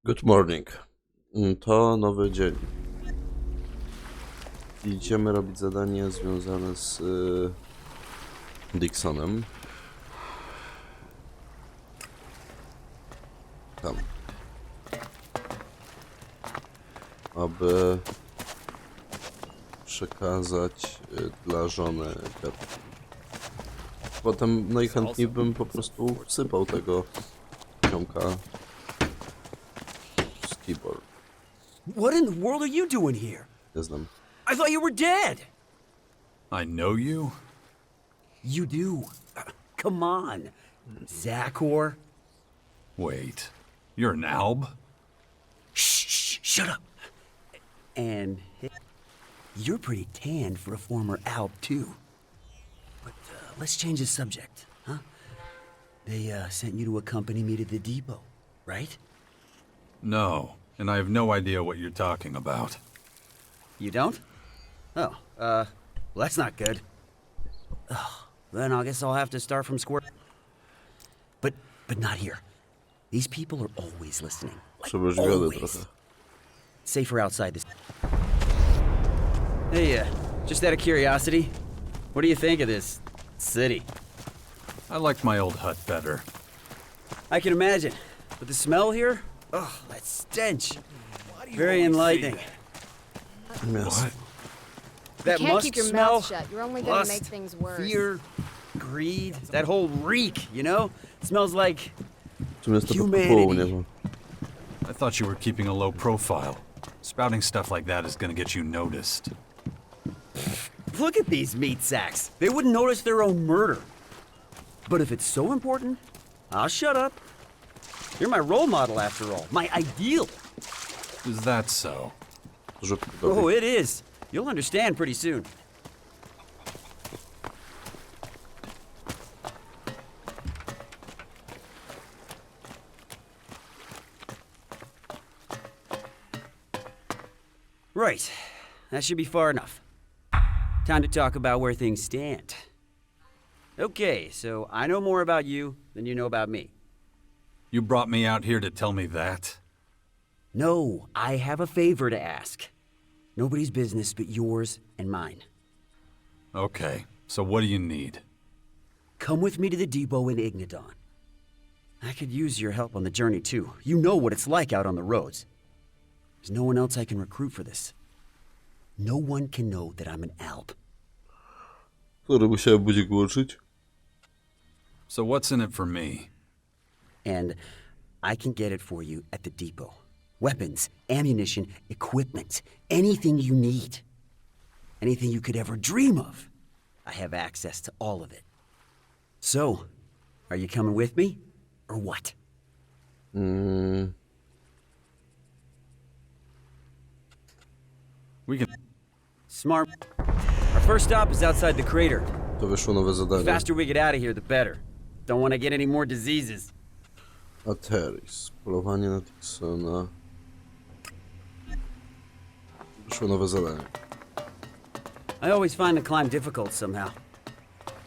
Good morning. To nowy dzień. Idziemy robić zadanie związane z Dixonem. Tam. Aby przekazać dla żony kartki. Potem najchętniej bym po prostu wsypał tego ziomka SKibora. What in the world are you doing here? Nie znam. I thought you were dead. I know you? You do. Come on. Zachor. Wait, you're an alb? Shh, shut up. And you're pretty tanned for a former alb, too. But let's change the subject, huh? They sent you to accompany me to the depot, right? No, and I have no idea what you're talking about. You don't? Oh, well, that's not good. Ugh, then I guess I'll have to start from square. But not here. These people are always listening. Like, always. Safer outside this. Hey, just out of curiosity, what do you think of this city? I liked my old hut better. I can imagine. But the smell here? Ugh, that stench. Very enlightening. What? That You can't must keep your smell, mouth shut. You're only gonna lust, make things worse. fear, greed, that whole reek, you know? It smells like I thought you were keeping a low profile. Spouting stuff like that is gonna get you noticed. Look at these meat sacks. They wouldn't notice their own murder. But if it's so important, I'll shut up. You're my role model after all. My ideal. Is that so? Oh, it is. You'll understand pretty soon. Right. That should be far enough. Time to talk about where things stand. Okay, so I know more about you than you know about me. You brought me out here to tell me that? No, I have a favor to ask. Nobody's business but yours and mine. Okay, so what do you need? Come with me to the depot in Ignadon. I could use your help on the journey too. You know what it's like out on the roads. There's no one else I can recruit for this. No one can know that I'm an alb. Który musiałem będzie głoszyć? So what's in it for me? And I can get it for you at the depot. Weapons, ammunition, equipment, anything you need. Anything you could ever dream of. I have access to all of it. So, are you coming with me, or what? We can... Smart. Our first stop is outside the crater. To wyszło nowe The zadanie. faster we get out of here, the better. Don't want to get any more diseases. Ateris. Polowanie na Dixona. Wyszło nowe zadanie. I always find the climb difficult somehow.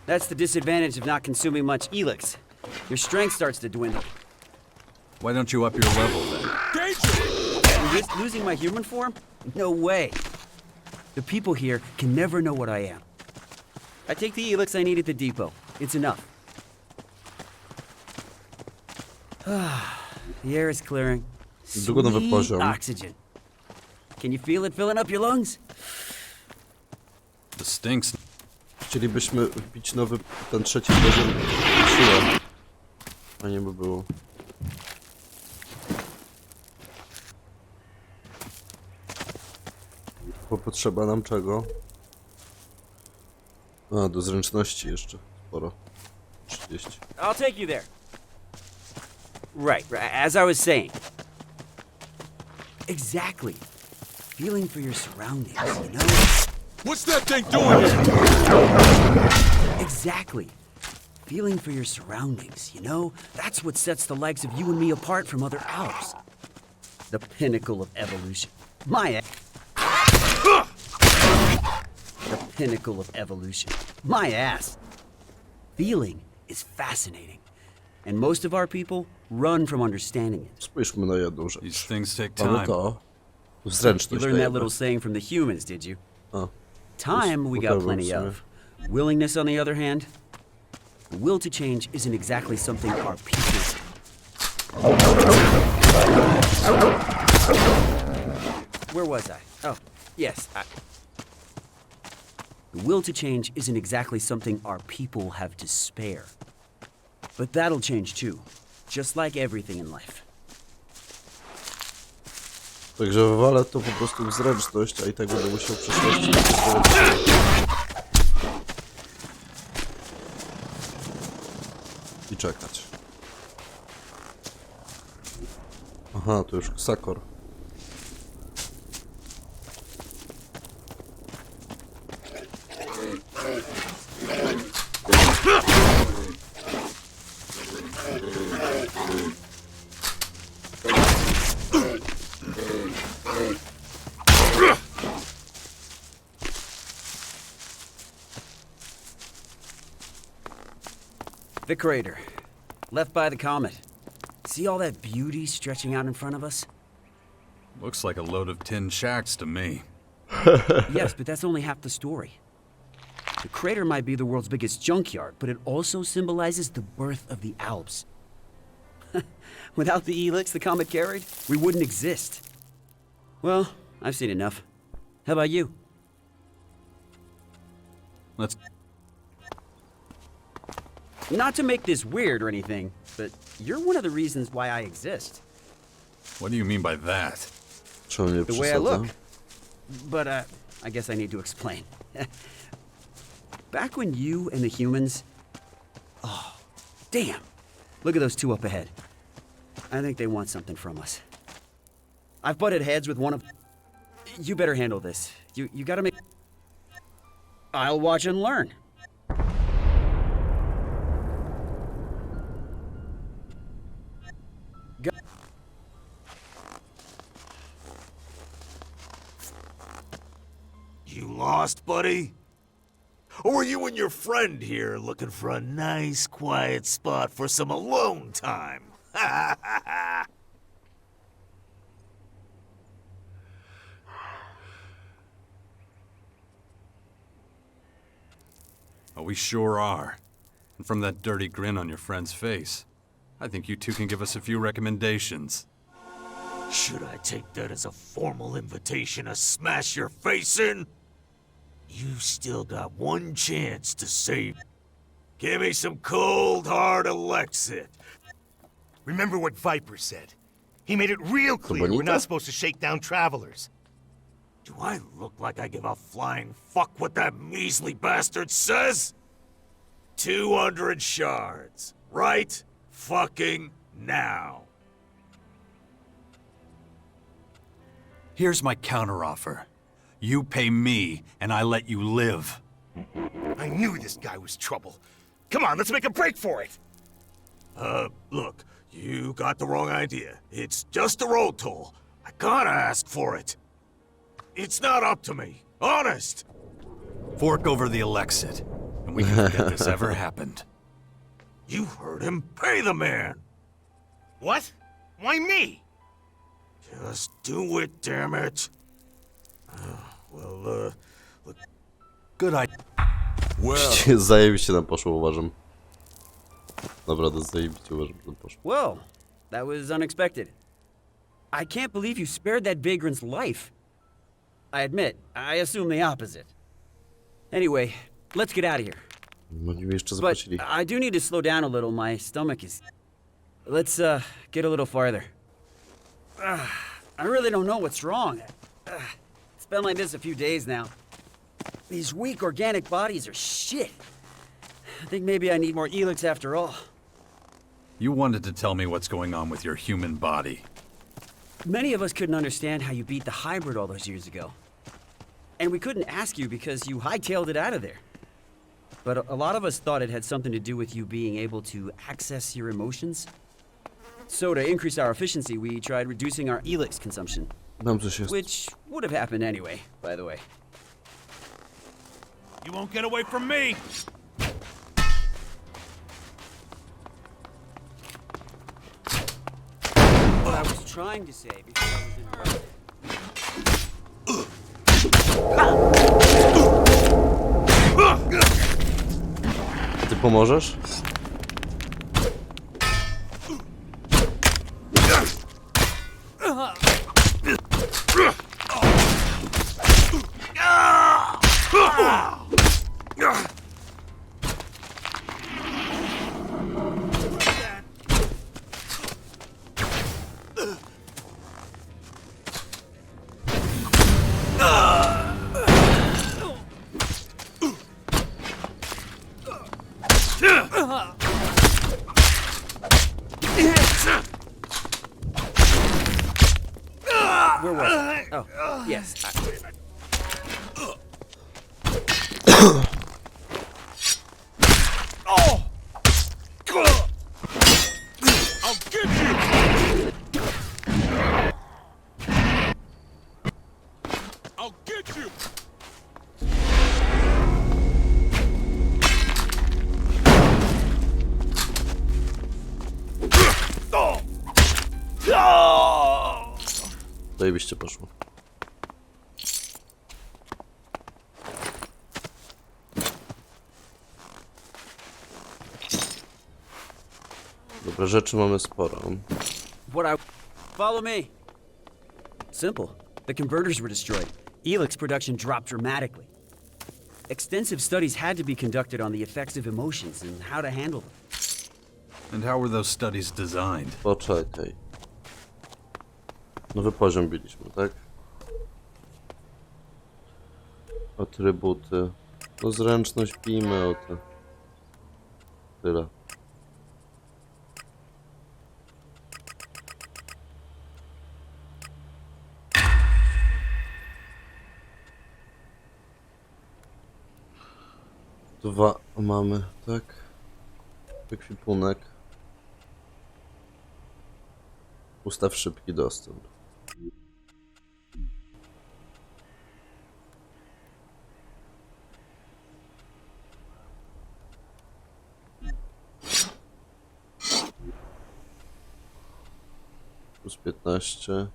That's the disadvantage of not consuming much Elex. Your strength starts to dwindle. Why don't you up your level then? And risk losing my human form? No way. The people here can never know what I am. I take the Elex I need at the depot. It's enough. The air is clearing. Długo nowy Sweet poziom. oxygen. Can you feel it filling up your lungs? The stinks. Chcielibyśmy wbić nowy, ten trzeci poziom siłę. Fajnie by było. Bo potrzeba nam czego? A, do zręczności jeszcze sporo. 30. I'll take you there. Right, as I was saying. Exactly. Feeling for your surroundings, you know? What's that thing doing here? Exactly. Feeling for your surroundings, you know? That's what sets the likes of you and me apart from other Alps. The pinnacle of evolution. My The pinnacle of evolution. My ass. Feeling is fascinating. And most of our people run from understanding it. Spójrzmy na jedną These rzecz. things take Mamy time. to. You Zręczność learned that dajemy. little saying from the humans, did you? A, Time we got Whatever, plenty sorry. of. Willingness, on the other hand, the will to change isn't exactly something our people. Where was I? Oh, yes. The will to change isn't exactly something our people have to spare. But that'll change too, just like everything in life. Także wywalę to po prostu w zręczność, a i tak będę musiał w przyszłości. I czekać. Aha, to już ksakor. The crater, left by the comet. See all that beauty stretching out in front of us? Looks like a load of tin shacks to me. Yes, but that's only half the story. The crater might be the world's biggest junkyard, but it also symbolizes the birth of the Alps. Without the Elex the comet carried, we wouldn't exist. Well, I've seen enough. How about you? Let's... Not to make this weird or anything, but you're one of the reasons why I exist. What do you mean by that? Czemu nie The way I look. przesadzam? But, I guess I need to explain. Back when you and the humans... Oh, damn. Look at those two up ahead. I think they want something from us. I've butted heads with one of... You better handle this. You gotta make... I'll watch and learn. You lost, buddy? Or were you and your friend here looking for a nice, quiet spot for some alone time? Oh, we sure are. And from that dirty grin on your friend's face, I think you two can give us a few recommendations. Should I take that as a formal invitation to smash your face in? You've still got one chance to save. Give me some cold, hard Alexit. Remember what Viper said. He made it real clear we're bonita? not supposed to shake down travelers. Do I look like I give a flying fuck what that measly bastard says? 200 shards. Right fucking now. Here's my counteroffer. You pay me, and I let you live. I knew this guy was trouble. Come on, let's make a break for it. Look, you got the wrong idea. It's just a road toll. I gotta ask for it. It's not up to me. Honest. Fork over the Alexit, and we can forget this ever happened. You heard him. Pay the man. What? Why me? Just do it, damn it. Look. Good idea. Well, Zajebiście nam poszło, uważam. Naprawdę zajebiście uważam, że nam poszło. Whoa, that was unexpected. I can't believe you spared that vagrant's life. I admit, I assume the opposite. Anyway, let's get out of here. Oni mi jeszcze But zapłacili. I do need to slow down a little. My stomach is... Let's, get a little farther. I really don't know what's wrong. It's been like this a few days now. These weak organic bodies are shit. I think maybe I need more Elex after all. You wanted to tell me what's going on with your human body. Many of us couldn't understand how you beat the hybrid all those years ago. And we couldn't ask you because you hightailed it out of there. But a lot of us thought it had something to do with you being able to access your emotions. So to increase our efficiency, we tried reducing our Elex consumption. Nam coś jest. Which would have happened anyway, by the way. You won't get away from me. I was trying to say before I was interrupted. Ty pomożesz? Where was I? Oh, yes. I'll get you! I'll get you! Zajebiście poszło. Dobra, rzeczy mamy sporo. Follow me. Simple. The converters were destroyed. Elex production dropped dramatically. Extensive studies had to be conducted on the effects of emotions and how to handle them. And how were those studies designed? Poczekaj. Nowy poziom biliśmy, tak? Atrybuty. No zręczność bijmy o te. Tyle. Dwa mamy, tak? Ekwipunek. Ustaw szybki dostęp. Plus 15.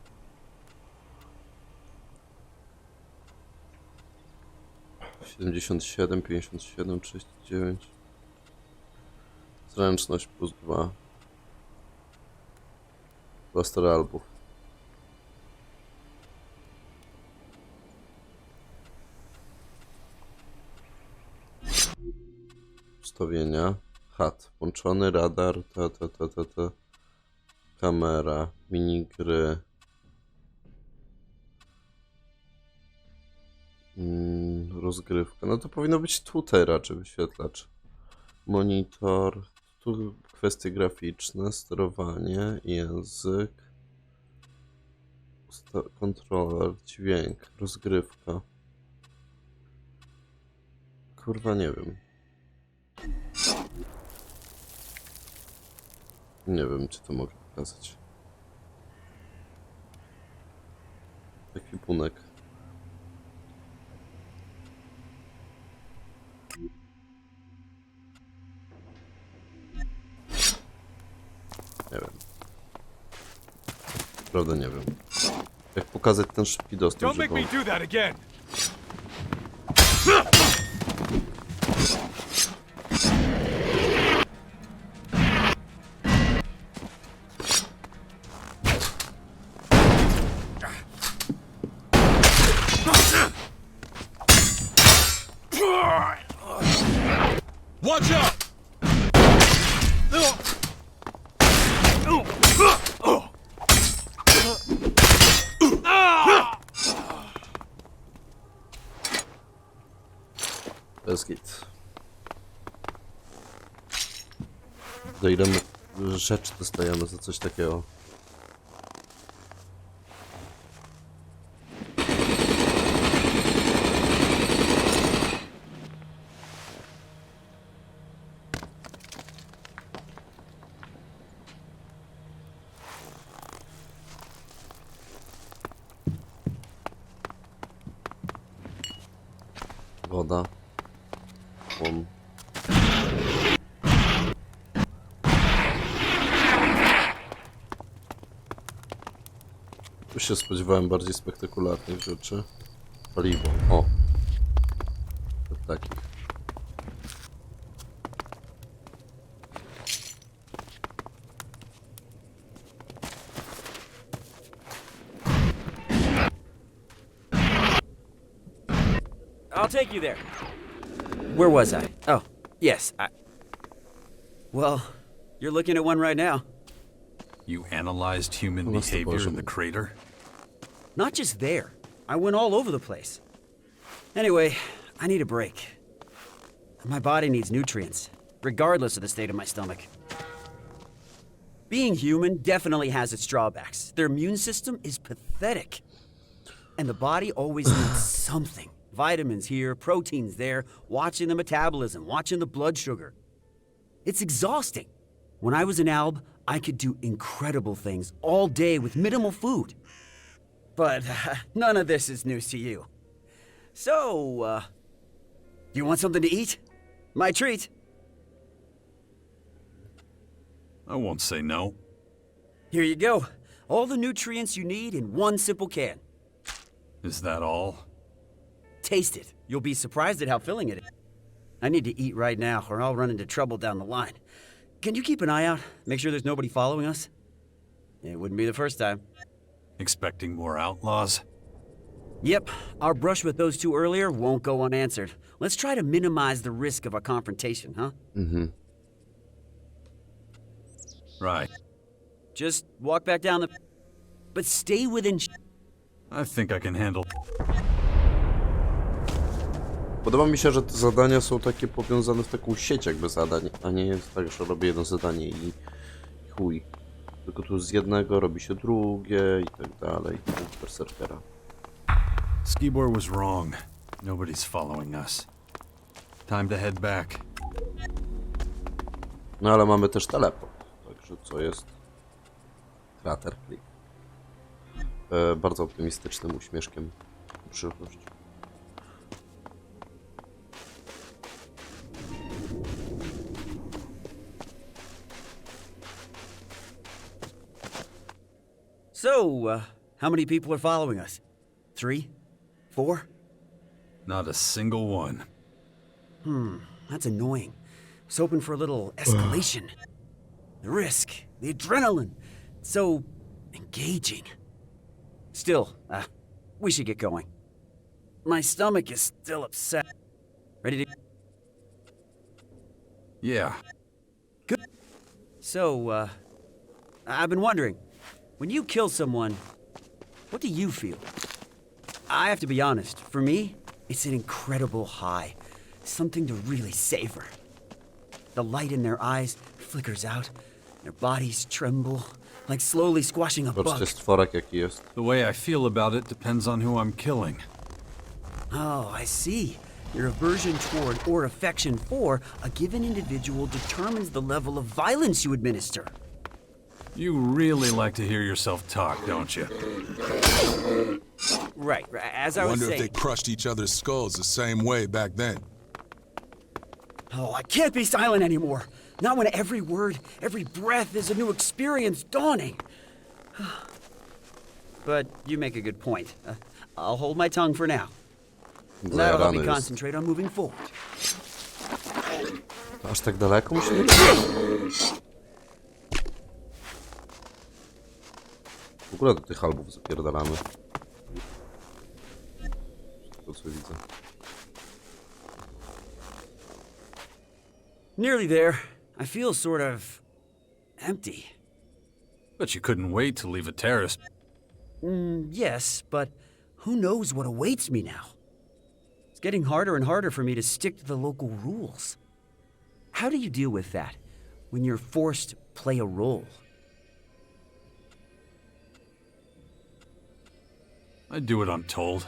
Siedemdziesiąt siedem, 57, 39. Zręczność plus 2. Plaster albów. Ustawienia. HUD. Włączony radar. Kamera. Minigry. Rozgrywka. No to powinno być tutaj raczej wyświetlacz. Monitor. Tu kwestie graficzne, sterowanie, język, kontroler, dźwięk, rozgrywka. Kurwa, nie wiem. Nie wiem, czy to mogę pokazać. Ekwipunek. Nie wiem. Prawda nie wiem. Jak pokazać ten szybki dostęp, Don't make me do that again! Watch out! Bez git. Do ile my rzeczy dostajemy za coś takiego? Woda. Płon. Tu się spodziewałem bardziej spektakularnych rzeczy. Paliwo. O! Takich. I'll take you there. Where was I? Oh, yes, Well, you're looking at one right now. You analyzed human Must have behavior in the buzzed. crater? Not just there. I went all over the place. Anyway, I need a break. My body needs nutrients, regardless of the state of my stomach. Being human definitely has its drawbacks. Their immune system is pathetic. And the body always needs something. Vitamins here, proteins there, watching the metabolism, watching the blood sugar. It's exhausting. When I was an alb, I could do incredible things all day with minimal food. But none of this is news to you. So, you want something to eat? My treat. I won't say no. Here you go. All the nutrients you need in one simple can. Is that all? Taste it. You'll be surprised at how filling it is. I need to eat right now, or I'll run into trouble down the line. Can you keep an eye out? Make sure there's nobody following us? It wouldn't be the first time. Expecting more outlaws? Yep, our brush with those two earlier won't go unanswered. Let's try to minimize the risk of a confrontation, huh? Mhm. Right. Just walk back down the... But stay within... I think I can handle... Podoba mi się, że te zadania są takie powiązane w taką sieć jakby zadań, a nie jest tak, że robię jedno zadanie i chuj. Tylko tu z jednego robi się drugie i tak dalej. Berserkera. SKibora was wrong. Nobody's following us. Time to head back. No ale mamy też teleport, także co jest? Krater klik. Bardzo optymistycznym uśmieszkiem w przyszłość. So, how many people are following us? 3? 4? Not a single one. That's annoying. I was hoping for a little escalation. The risk, the adrenaline. So engaging. Still, we should get going. My stomach is still upset. Ready to... Yeah. So, I've been wondering, when you kill someone, what do you feel? I have to be honest, for me, it's an incredible high. Something to really savor. The light in their eyes flickers out, their bodies tremble, like slowly squashing a Zobaczcie bug. stworek jaki jest. The way I feel about it depends on who I'm killing. Oh, I see. Your aversion toward or affection for a given individual determines the level of violence you administer. You really like to hear yourself talk, don't you? Right, as I was Wonder if they saying. crushed each other's skulls the same way back then. Oh, I can't be silent anymore. Not when every word, every breath is a new experience dawning. But you make a good point. I'll hold my tongue for now. That'll help me Zajarany jest. concentrate on moving forward. Aż tak daleko musimy? W ogóle do tych albów zapierdalamy. To co widzę. Nearly there. I feel sort of empty. But you couldn't wait to leave a terrace. Yes, but who knows what awaits me now? It's getting harder and harder for me to stick to the local rules. How do you deal with that when you're forced to play a role? I do what I'm told.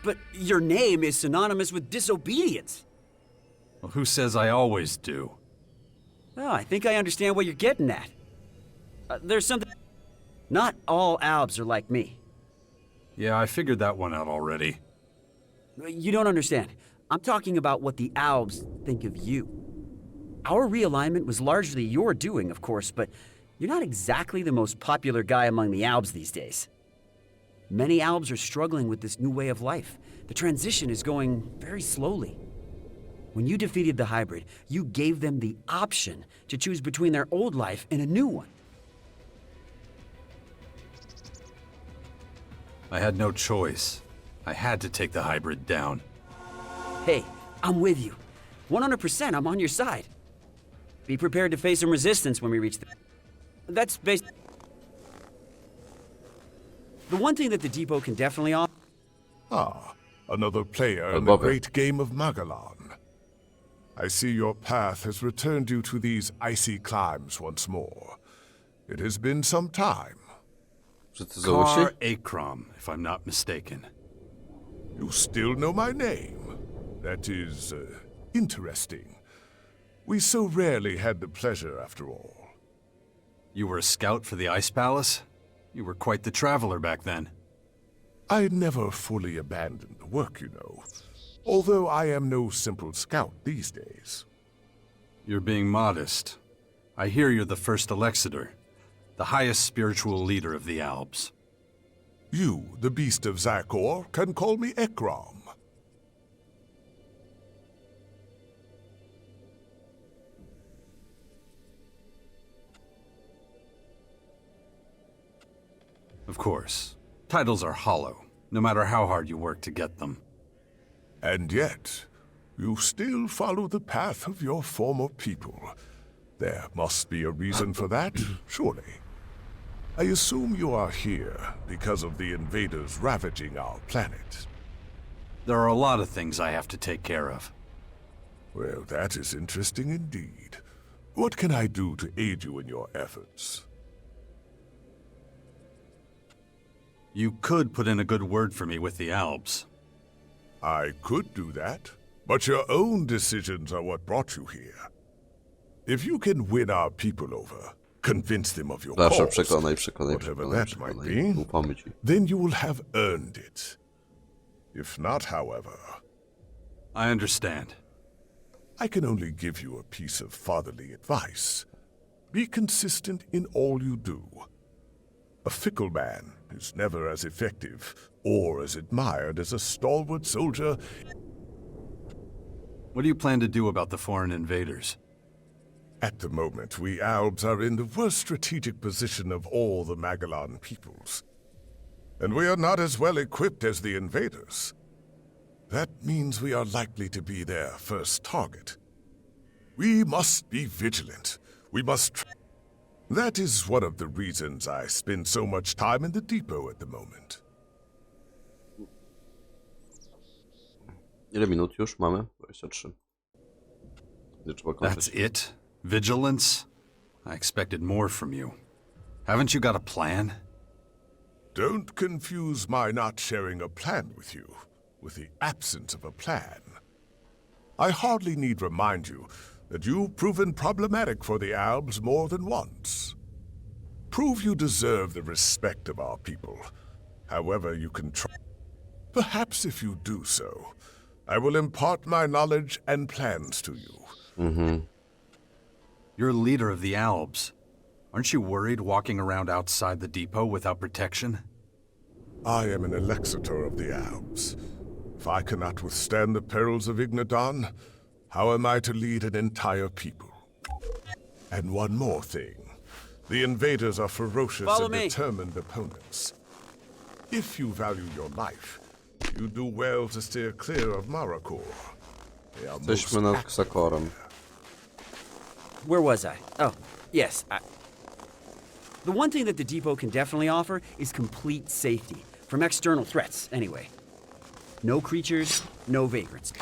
But your name is synonymous with disobedience. Well, who says I always do? Oh, I think I understand what you're getting at. There's something... Not all Albs are like me. Yeah, I figured that one out already. You don't understand. I'm talking about what the Albs think of you. Our realignment was largely your doing, of course, but you're not exactly the most popular guy among the Albs these days. Many Albs are struggling with this new way of life. The transition is going very slowly. When you defeated the hybrid, you gave them the option to choose between their old life and a new one. I had no choice. I had to take the hybrid down. Hey, I'm with you. 100% I'm on your side. Be prepared to face some resistance when we reach the... That's based... The one thing that the depot can definitely offer... Ah, another player in the Above it. great game of Magellan. I see your path has returned you to these icy climes once more. It has been some time. Czy ty Zosi? Car Akrom, if I'm not mistaken. You still know my name. That is, interesting. We so rarely had the pleasure, after all. You were a scout for the Ice Palace? You were quite the traveler back then. I never fully abandoned the work, you know. Although I am no simple scout these days. You're being modest. I hear you're the first Alexander, the highest spiritual leader of the Alps. You, the beast of Zakor, can call me Ekrom. Of course, titles are hollow, no matter how hard you work to get them. And yet, you still follow the path of your former people. There must be a reason for that, surely. I assume you are here because of the invaders ravaging our planet. There are a lot of things I have to take care of. Well, that is interesting indeed. What can I do to aid you in your efforts? You could put in a good word for me with the Alps. I could do that, but your own decisions are what brought you here. If you can win our people over, convince them of your Proszę, cause, przekonaj, whatever that might be, Ufamy ci. then you will have earned it. If not, however, I understand. I can only give you a piece of fatherly advice. Be consistent in all you do. A fickle man is never as effective or as admired as a stalwart soldier. What do you plan to do about the foreign invaders? At the moment, we Albs are in the worst strategic position of all the Magellan peoples. And we are not as well equipped as the invaders. That means we are likely to be their first target. We must be vigilant. We must... That is one of the reasons I spend so much time in the depot at the moment. Ile minut już mamy? 23. Nie trzeba kończyć. That's it? Vigilance? I expected more from you. Haven't you got a plan? Don't confuse my not sharing a plan with you with the absence of a plan. I hardly need remind you that you've proven problematic for the Albs more than once. Prove you deserve the respect of our people, however you can try. Perhaps if you do so, I will impart my knowledge and plans to you. You're leader of the Alps. Aren't you worried walking around outside the depot without protection? I am an Elexitor of the Alps. If I cannot withstand the perils of Ignadan, how am I to lead an entire people? And one more thing. The invaders are ferocious Follow and me. determined opponents. If you value your life, you do well to steer clear of Marakor. They are most Jesteśmy nad active. Ksakorem. Where was I? Oh, yes. The one thing that the depot can definitely offer is complete safety. From external threats, anyway. No creatures, no vagrants.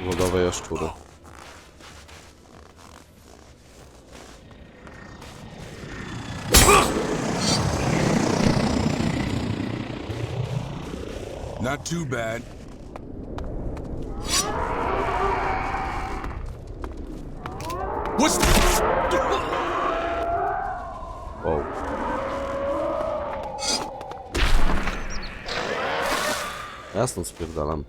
Wodowe jaszczury. Not too bad. What's Wow. Ja stąd spierdalam.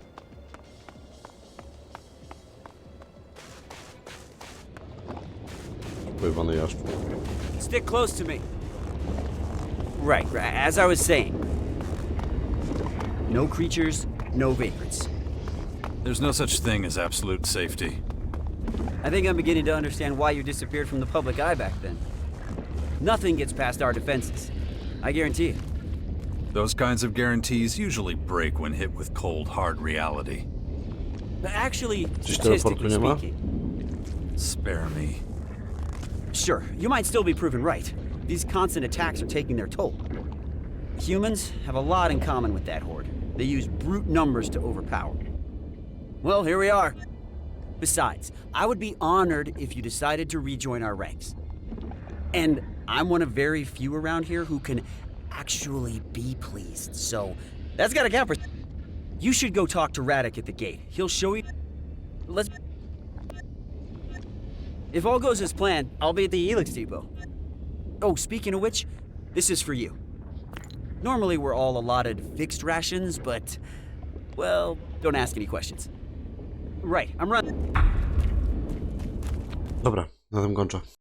Pojebany jaszczur. Stick close to me. Right, as I was saying. No creatures, no vagrants. There's no such thing as absolute safety. I think I'm beginning to understand why you disappeared from the public eye back then. Nothing gets past our defenses. I guarantee it. Those kinds of guarantees usually break when hit with cold, hard reality. But actually, Czyś teleportu statistically nie ma? speaking, Spare me. sure, you might still be proven right. These constant attacks are taking their toll. Humans have a lot in common with that horde. They use brute numbers to overpower. Well, here we are. Besides, I would be honored if you decided to rejoin our ranks. And I'm one of very few around here who can actually be pleased, so that's gotta count for... You should go talk to Radek at the gate. He'll show you... Let's... If all goes as planned, I'll be at the Elex depot. Oh, speaking of which, this is for you. Normally we're all allotted fixed rations, but... Well, don't ask any questions. Right, I'm running. Dobra, na tym kończę.